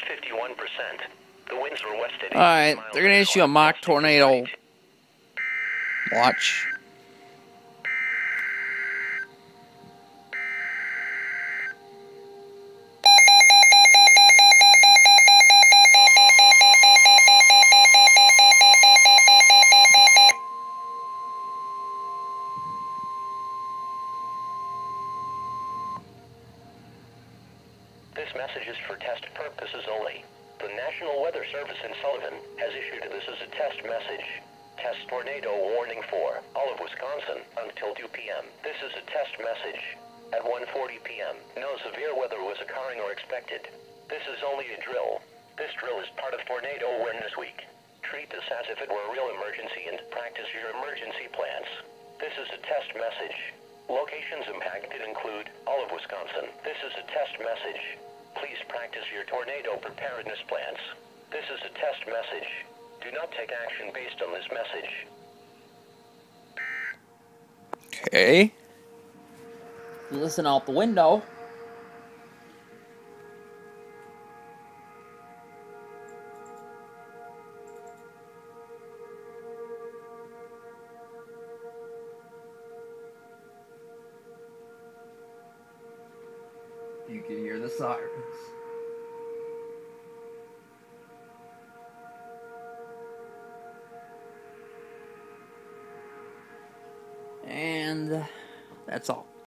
51%. The winds were west at 8 Alright, miles they're gonna an issue hour, a mock west to tornado right. watch. This message is for test purposes only. The National Weather Service in Sullivan has issued this as a test message. Test tornado warning for all of Wisconsin until 2 p.m. This is a test message. At 1:40 p.m., no severe weather was occurring or expected. This is only a drill. This drill is part of Tornado Awareness Week. Treat this as if it were a real emergency and practice your emergency plans. This is a test message. Locations impacted include all of Wisconsin. This is a test message. Please practice your tornado preparedness plans. This is a test message. Do not take action based on this message. Okay. Listen out the window. You can hear the sirens. And that's all.